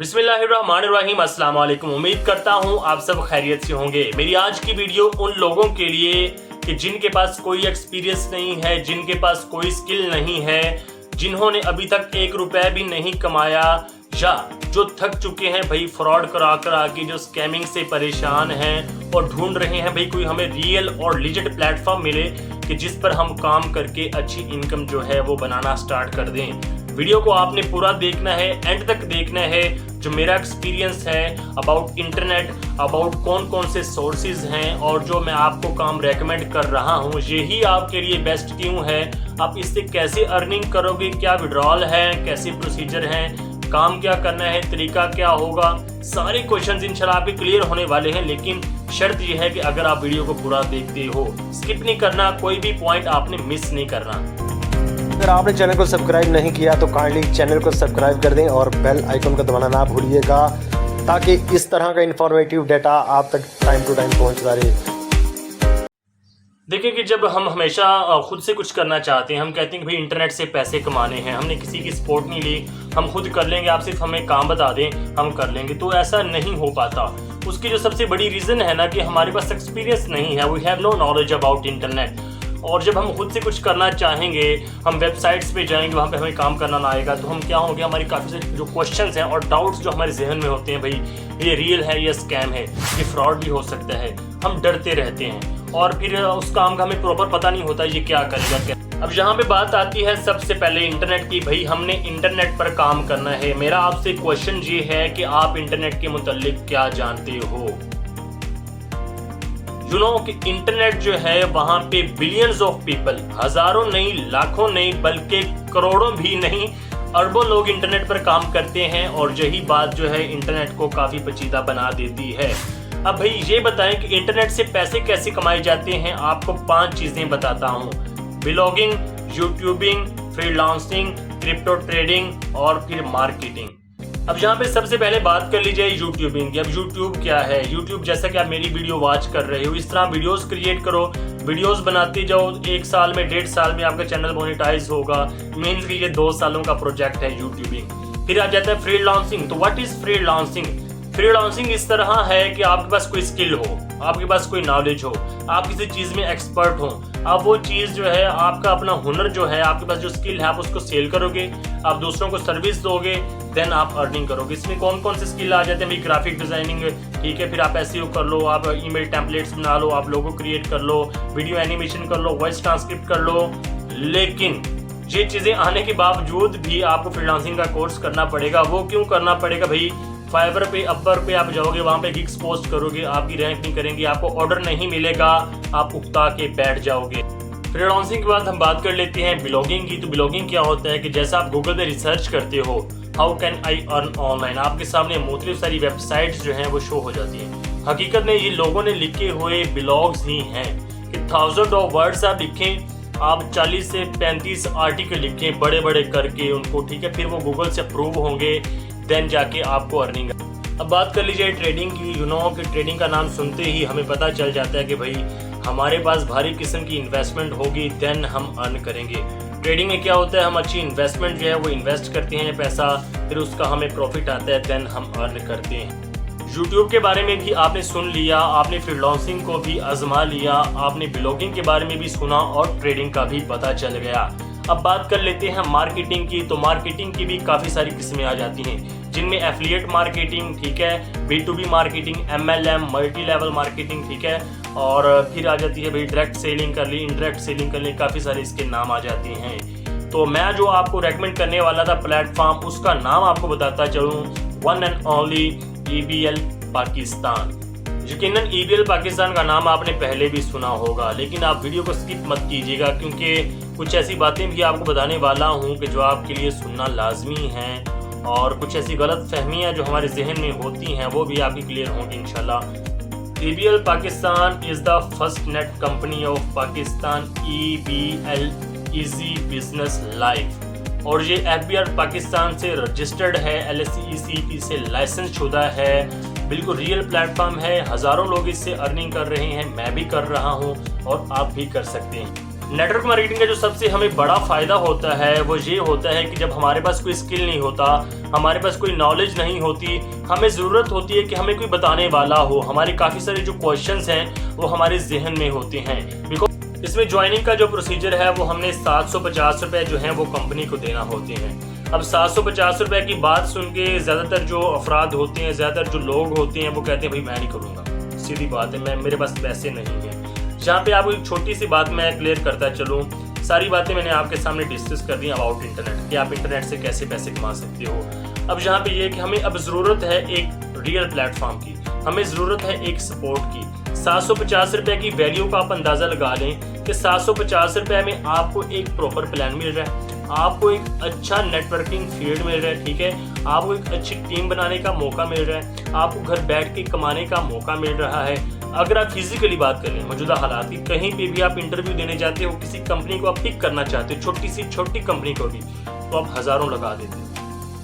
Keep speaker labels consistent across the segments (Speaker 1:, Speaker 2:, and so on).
Speaker 1: बिस्मिल्लाहिर्रहमानिर्रहीम। अस्सलाम वालेकुम। उम्मीद करता हूँ आप सब खैरियत से होंगे। मेरी आज की वीडियो उन लोगों के लिए कि जिनके पास कोई एक्सपीरियंस नहीं है, जिनके पास कोई स्किल नहीं है, जिन्होंने अभी तक 1 रुपया भी नहीं कमाया, या जो थक चुके हैं भाई फ्रॉड करा करा के, जो स्कैमिंग से परेशान हैं और ढूंढ रहे हैं भाई कोई हमें रियल और लिजिट प्लेटफॉर्म मिले कि जिस पर हम काम करके अच्छी इनकम जो है वो बनाना स्टार्ट कर दें। वीडियो को आपने पूरा देखना है, एंड तक देखना है। जो मेरा एक्सपीरियंस है अबाउट इंटरनेट, अबाउट कौन कौन से सोर्सेज हैं और जो मैं आपको काम रेकमेंड कर रहा हूँ, यही आपके लिए बेस्ट क्यों है, आप इससे कैसे अर्निंग करोगे, क्या विड्रॉल है, कैसे प्रोसीजर हैं, काम क्या करना है, तरीका क्या होगा, सारे क्वेश्चंस इंशाल्लाह आपके क्लियर होने वाले हैं। लेकिन शर्त यह है कि अगर आप वीडियो को पूरा देखते हो, स्किप नहीं करना, कोई भी पॉइंट आपने मिस नहीं करना।
Speaker 2: अगर आपने चैनल को सब्सक्राइब नहीं किया तो काइंडली चैनल को सब्सक्राइब कर दें और बेल आइकन को दबाना ना भूलिएगा, ताकि इस तरह का इंफॉर्मेटिव डाटा आप तक टाइम टू टाइम पहुंचता रहे।
Speaker 1: देखिए कि जब हम हमेशा खुद से कुछ करना चाहते हैं, हम कहते हैं कि भाई इंटरनेट से पैसे कमाने हैं, हमने किसी की सपोर्ट नहीं ली, हम खुद कर लेंगे, आप सिर्फ हमें काम बता दें हम कर लेंगे, तो ऐसा नहीं हो पाता। उसकी जो सबसे बड़ी रीज़न है ना कि हमारे पास एक्सपीरियंस नहीं है, we have no knowledge about internet. और जब हम खुद से कुछ करना चाहेंगे, हम वेबसाइट्स पे जाएंगे, वहाँ पे हमें काम करना ना आएगा, तो हम क्या होंगे, हमारी काफ़ी सारे जो क्वेश्चंस हैं और डाउट्स जो हमारे जहन में होते हैं, भाई ये रियल है, ये स्कैम है, ये फ्रॉड भी हो सकता है, हम डरते रहते हैं और फिर उस काम का हमें प्रॉपर पता नहीं होता ये क्या करेगा क्या। अब यहाँ पे बात आती है सबसे पहले इंटरनेट की। भाई हमने इंटरनेट पर काम करना है। मेरा आपसे क्वेश्चन ये है कि आप इंटरनेट के मुतालिक क्या जानते हो। कि इंटरनेट जो है वहां पे बिलियंस ऑफ पीपल, हजारों नहीं, लाखों नहीं, बल्कि करोड़ों भी नहीं, अरबों लोग इंटरनेट पर काम करते हैं और यही बात जो है इंटरनेट को काफी पेचीदा बना देती है। अब भाई ये बताएं कि इंटरनेट से पैसे कैसे कमाए जाते हैं। आपको 5 चीजें बताता हूँ: blogging, YouTubing, freelancing, crypto trading और फिर मार्केटिंग। अब यहाँ पे सबसे पहले बात कर ली जाए यूट्यूबिंग की। अब यूट्यूब क्या है? यूट्यूब जैसा कि आप मेरी वीडियो वॉच कर रहे हो, इस तरह वीडियोस क्रिएट करो, वीडियोस बनाते जाओ, 1 साल में, 1.5 साल में आपका चैनल मोनेटाइज होगा। मीन्स कि ये 2 सालों का प्रोजेक्ट है यूट्यूबिंग। फिर आ जाता है फ्रीलांसिंग। तो व्हाट इज फ्रीलांसिंग? फ्रीलांसिंग इस तरह है कि आपके पास कोई स्किल हो, आपके पास कोई नॉलेज हो, आप किसी चीज़ में एक्सपर्ट हो, आप वो चीज़ जो है, आपका अपना हुनर जो है, आपके पास जो स्किल है, आप उसको सेल करोगे, आप दूसरों को सर्विस दोगे, देन आप अर्निंग करोगे। इसमें कौन कौन से स्किल आ जाते हैं भाई? ग्राफिक डिजाइनिंग, ठीक है, फिर आप एसईओ कर लो, आप ईमेल टेम्पलेट्स बना लो, आप लोगो क्रिएट कर लो, वीडियो एनिमेशन कर लो, वॉइस ट्रांसक्रिप्ट कर लो। लेकिन ये चीज़ें आने के बावजूद भी आपको फ्रीलांसिंग का कोर्स करना पड़ेगा। वो क्यों करना पड़ेगा भाई? फाइवर पे, अपवर पे आप जाओगे, वहाँ पे गिग्स पोस्ट करोगे, आपकी रैंक नहीं करेंगे, आपको ऑर्डर नहीं मिलेगा, आप उकता के बैठ जाओगे। फ्रीलांसिंग के बाद हम बात कर लेते हैं ब्लॉगिंग की। तो ब्लॉगिंग क्या होता है कि जैसा आप गूगल पे रिसर्च करते हो, how can I earn online, आपके सामने मुख्तलिफ सारी वेबसाइट्स जो हैं वो शो हो जाती हैं। हकीकत में ये लोगों ने लिखे हुए ब्लॉग्स ही हैं कि 1000 ऑफ वर्ड्स आप लिखें, आप 40 से 35 आर्टिकल लिखें बड़े बड़े करके उनको, ठीक है, फिर वो गूगल से अप्रूव होंगे, देन जाके आपको अर्निंग। अब बात कर लीजिए ट्रेडिंग की। कि ट्रेडिंग का नाम सुनते ही हमें पता चल जाता है कि भाई हमारे पास भारी किस्म की इन्वेस्टमेंट होगी, देन हम अर्न करेंगे। ट्रेडिंग में क्या होता है, हम अच्छी इन्वेस्टमेंट जो है वो इन्वेस्ट करते हैं पैसा, फिर उसका हमें प्रॉफिट आता है, देन हम अर्न करते हैं। यूट्यूब के बारे में भी आपने सुन लिया, आपने फ्रीलांसिंग को भी आजमा लिया, आपने ब्लॉगिंग के बारे में भी सुना और ट्रेडिंग का भी पता चल गया। अब बात कर लेते हैं मार्केटिंग की। तो मार्केटिंग की भी काफ़ी सारी किस्में आ जाती हैं, जिनमें एफिलिएट मार्केटिंग, ठीक है, B2B marketing, MLM, multi level marketing, ठीक है, और फिर आ जाती है भाई डायरेक्ट सेलिंग कर ली, इनडायरेक्ट सेलिंग कर ली, काफ़ी सारे इसके नाम आ जाते हैं। तो मैं जो आपको रेकमेंड करने वाला था प्लेटफॉर्म, उसका नाम आपको बताता चलूँ, one and only EBL Pakistan. यकीनन EBL पाकिस्तान का नाम आपने पहले भी सुना होगा, लेकिन आप वीडियो को स्किप मत कीजिएगा, क्योंकि कुछ ऐसी बातें भी आपको बताने वाला हूँ कि जो आपके लिए सुनना लाजमी है, और कुछ ऐसी गलत फहमियाँ जो हमारे जहन में होती हैं वो भी आपकी क्लियर होंगी इंशाल्लाह। EBL Pakistan is the first net company of Pakistan, EBL easy business life, और ये FBR पाकिस्तान से रजिस्टर्ड है, LSE/ECP से लाइसेंस शुदा है, बिल्कुल रियल प्लेटफॉर्म है। हज़ारों लोग इससे अर्निंग कर रहे हैं, मैं भी कर रहा हूँ और आप भी कर सकते हैं। नेटवर्क मार्केटिंग का जो सबसे हमें बड़ा फ़ायदा होता है वो ये होता है कि जब हमारे पास कोई स्किल नहीं होता, हमारे पास कोई नॉलेज नहीं होती, हमें ज़रूरत होती है कि हमें कोई बताने वाला हो। हमारे काफ़ी सारे जो क्वेश्चंस हैं वो हमारे जहन में होते हैं। बिकॉज इसमें ज्वाइनिंग का जो प्रोसीजर है वो हमने 750 रुपये जो हैं वो कंपनी को देना होते हैं। अब 750 रुपये की बात सुन के ज़्यादातर जो अफराद होते हैं, ज़्यादातर जो लोग होते हैं वो कहते हैं भाई मैं नहीं करूँगा, सीधी बात है, मेरे पास पैसे नहीं हैं। जहाँ पे आपको एक छोटी सी बात मैं क्लियर करता चलूँ, सारी बातें मैंने आपके सामने डिस्कस कर दी अबाउट इंटरनेट कि आप इंटरनेट से कैसे पैसे कमा सकते हो। अब यहाँ पे ये कि हमें अब ज़रूरत है एक रियल प्लेटफॉर्म की, हमें ज़रूरत है एक सपोर्ट की। 750 रुपये की वैल्यू का आप अंदाज़ा लगा लें कि 750 रुपये में आपको एक प्रॉपर प्लान मिल रहा है, आपको एक अच्छा नेटवर्किंग फील्ड मिल रहा है, ठीक है, आपको एक अच्छी टीम बनाने का मौका मिल रहा है, आपको घर बैठ के कमाने का मौका मिल रहा है। अगर आप फिजिकली बात करें मौजूदा हालात की, कहीं पे भी आप इंटरव्यू देने जाते हो, किसी कंपनी को आप पिक करना चाहते हो, छोटी सी छोटी कंपनी को भी, तो आप हज़ारों लगा देते हो,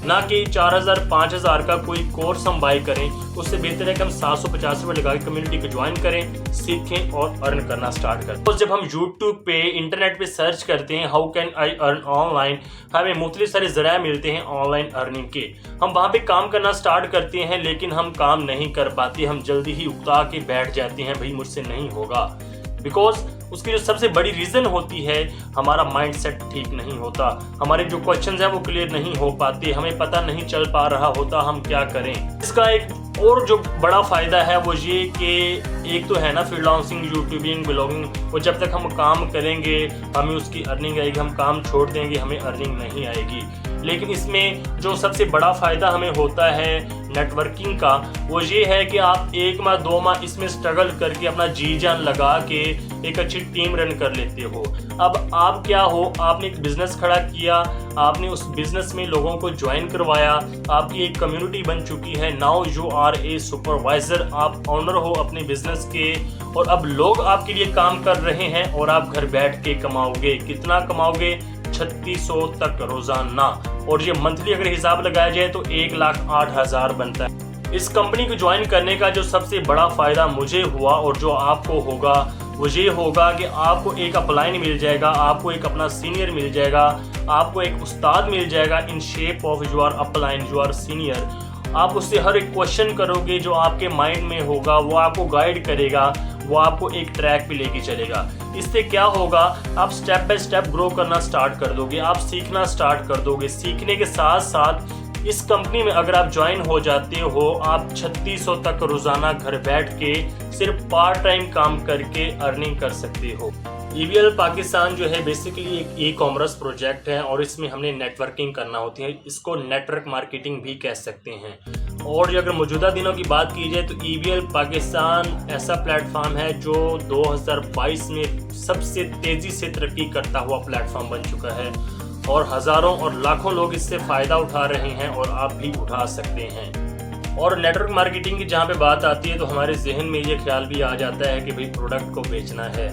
Speaker 1: ना कि 4000 5000 का कोई कोर्स हम बाय करें। उससे बेहतर है कि हम 750 रुपये लगा के कम्युनिटी को ज्वाइन करें, सीखें और अर्न करना स्टार्ट करें। तो जब हम यूट्यूब पे इंटरनेट पे सर्च करते हैं how can I earn online, हमें मुख्तलिफ सारे ज़राए मिलते हैं ऑनलाइन अर्निंग के। हम वहाँ पे काम करना स्टार्ट करते हैं लेकिन हम काम नहीं कर पाते, हम जल्दी ही उकता के बैठ जाते हैं भाई मुझसे नहीं होगा। बिकॉज उसकी जो सबसे बड़ी रीज़न होती है हमारा माइंडसेट ठीक नहीं होता, हमारे जो क्वेश्चंस हैं वो क्लियर नहीं हो पाते, हमें पता नहीं चल पा रहा होता हम क्या करें। इसका एक और जो बड़ा फ़ायदा है वो ये कि एक तो है ना फ्रीलांसिंग, यूट्यूबिंग, ब्लॉगिंग, वो जब तक हम काम करेंगे हमें उसकी अर्निंग आएगी, हम काम छोड़ देंगे हमें अर्निंग नहीं आएगी। लेकिन इसमें जो सबसे बड़ा फ़ायदा हमें होता है नेटवर्किंग का वो ये है कि आप 1 माह 2 माह इसमें स्ट्रगल करके अपना जी जान लगा के एक अच्छी टीम रन कर लेते हो। अब आप क्या हो, आपने एक बिज़नेस खड़ा किया, आपने उस बिज़नेस में लोगों को ज्वाइन करवाया, आपकी एक कम्युनिटी बन चुकी है, now you are a supervisor, आप ऑनर हो अपने बिज़नेस के, और अब लोग आपके लिए काम कर रहे हैं और आप घर बैठ के कमाओगे। कितना कमाओगे? 3600 तक रोज़ाना, और ये मंथली अगर हिसाब लगाया जाए तो 1,08,000 बनता है। इस कंपनी को ज्वाइन करने का जो सबसे बड़ा फ़ायदा मुझे हुआ और जो आपको होगा वो ये होगा कि आपको एक अपलाइन मिल जाएगा, आपको एक अपना सीनियर मिल जाएगा, आपको एक उस्ताद मिल जाएगा in shape of you are upline, you are senior. आप उससे हर एक क्वेश्चन करोगे जो आपके माइंड में होगा, वो आपको गाइड करेगा, वो आपको एक ट्रैक पे लेके चलेगा। इससे क्या होगा, आप स्टेप बाय स्टेप ग्रो करना स्टार्ट कर दोगे, आप सीखना स्टार्ट कर दोगे। सीखने के साथ साथ इस कंपनी में अगर आप ज्वाइन हो जाते हो, आप 3600 तक रोज़ाना घर बैठ के सिर्फ पार्ट टाइम काम करके अर्निंग कर सकते हो। EVL पाकिस्तान जो है बेसिकली एक ई-कॉमर्स प्रोजेक्ट है और इसमें हमने नेटवर्किंग करना होती है, इसको नेटवर्क मार्केटिंग भी कह सकते हैं। और अगर मौजूदा दिनों की बात की जाए तो EVL पाकिस्तान ऐसा प्लेटफॉर्म है जो 2022 में सबसे तेज़ी से तरक्की करता हुआ प्लेटफॉर्म बन चुका है और हज़ारों और लाखों लोग इससे फ़ायदा उठा रहे हैं और आप भी उठा सकते हैं। और नेटवर्क मार्केटिंग की जहाँ पे बात आती है तो हमारे जहन में ये ख्याल भी आ जाता है कि भाई प्रोडक्ट को बेचना है,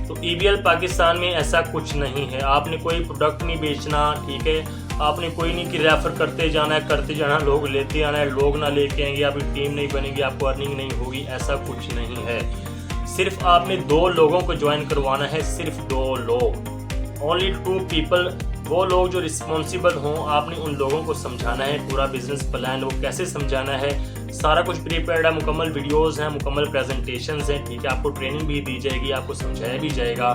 Speaker 1: तो EVL पाकिस्तान में ऐसा कुछ नहीं है। आपने कोई प्रोडक्ट नहीं बेचना, ठीक है, आपने कोई नहीं कि रेफ़र करते जाना है, लोग लेते आना है, लोग ना लेके आएंगे, आपकी टीम नहीं बनेगी, आपको अर्निंग नहीं होगी, ऐसा कुछ नहीं है। सिर्फ आपने 2 लोगों को ज्वाइन करवाना है, सिर्फ 2 लोग, ओनली 2 पीपल, वो लोग जो रिस्पॉन्सिबल हों। आपने उन लोगों को समझाना है पूरा बिजनेस प्लान, वो कैसे समझाना है, सारा कुछ प्रीपेयर्ड है, मुकम्मल वीडियोस हैं, मुकम्मल प्रेजेंटेशंस हैं, ठीक है, आपको ट्रेनिंग भी दी जाएगी, आपको समझाया भी जाएगा।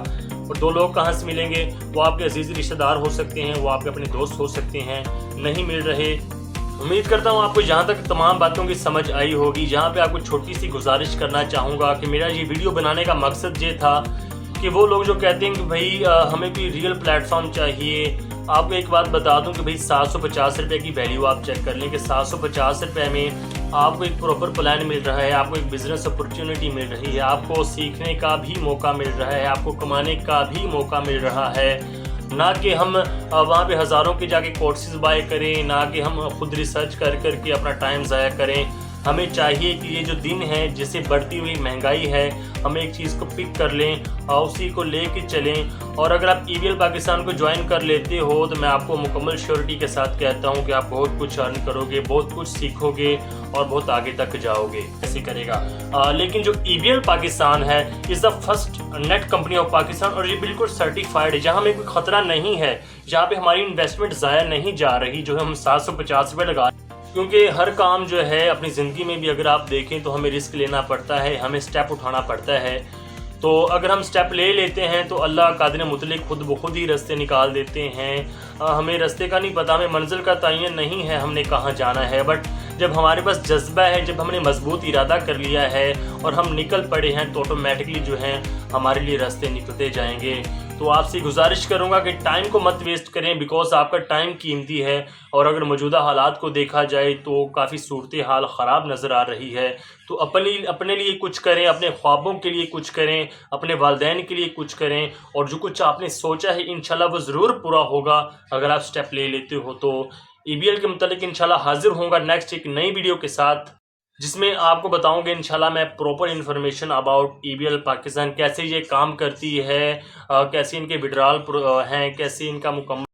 Speaker 1: और 2 लोग कहाँ से मिलेंगे, वो आपके अजीज़ रिश्तेदार हो सकते हैं, वो आपके अपने दोस्त हो सकते हैं, नहीं मिल रहे। उम्मीद करता हूँ आपको जहाँ तक तमाम बातों की समझ आई होगी। जहाँ पे आपको छोटी सी गुजारिश करना चाहूँगा कि मेरा ये वीडियो बनाने का मकसद ये था कि वो लोग जो कहते हैं कि भाई हमें कोई रियल प्लेटफॉर्म चाहिए, आपको एक बात बता दूं कि भाई 750 रुपये की वैल्यू आप चेक कर लें कि 750 रुपये में आपको एक प्रॉपर प्लान मिल रहा है, आपको एक बिज़नेस अपॉर्चुनिटी मिल रही है, आपको सीखने का भी मौका मिल रहा है, आपको कमाने का भी मौका मिल रहा है। ना कि हम वहाँ पे हज़ारों के जाके कोर्सेज बाय करें, ना कि हम खुद रिसर्च कर करके अपना टाइम ज़ाया करें। हमें चाहिए कि ये जो दिन है, जिससे बढ़ती हुई महंगाई है, हम एक चीज़ को पिक कर लें और उसी को लेके चलें। और अगर आप EBL पाकिस्तान को ज्वाइन कर लेते हो तो मैं आपको मुकम्मल श्योरिटी के साथ कहता हूँ कि आप बहुत कुछ अर्न करोगे, बहुत कुछ सीखोगे और बहुत आगे तक जाओगे। ऐसे करेगा। लेकिन जो EBL पाकिस्तान है is the first net company of Pakistan, और ये बिल्कुल सर्टिफाइड है, जहाँ हमें कोई ख़तरा नहीं है, जहाँ पे हमारी इन्वेस्टमेंट ज़ाया नहीं जा रही, जो है हम 750 रुपये लगा। क्योंकि हर काम जो है अपनी ज़िंदगी में भी अगर आप देखें तो हमें रिस्क लेना पड़ता है, हमें स्टेप उठाना पड़ता है। तो अगर हम स्टेप ले लेते हैं तो अल्लाह कादिर मुतल्लिक खुद ब खुद ही रास्ते निकाल देते हैं। हमें रास्ते का नहीं पता, हमें मंजिल का तयन नहीं है हमने कहाँ जाना है, बट जब हमारे पास जज्बा है, जब हमने मजबूत इरादा कर लिया है और हम निकल पड़े हैं तो ऑटोमेटिकली जो है हमारे लिए रास्ते निकलते जाएंगे। तो आपसे गुजारिश करूंगा कि टाइम को मत वेस्ट करें, बिकॉज आपका टाइम कीमती है। और अगर मौजूदा हालात को देखा जाए तो काफ़ी सूरत हाल ख़राब नज़र आ रही है। तो अपने लिए कुछ करें, अपने ख्वाबों के लिए कुछ करें, अपने वालिदैन के लिए कुछ करें, और जो कुछ आपने सोचा है इंशाल्लाह वो ज़रूर पूरा होगा अगर आप स्टेप ले लेते हो। तो EBL के मुतालिक इंशाल्लाह हाजिर होऊंगा नेक्स्ट एक नई वीडियो के साथ, जिसमें आपको बताऊंगे इंशाल्लाह मैं proper information about EBL Pakistan, कैसे ये काम करती है, कैसे इनके विड्रॉल हैं, कैसे इनका मुकम्मल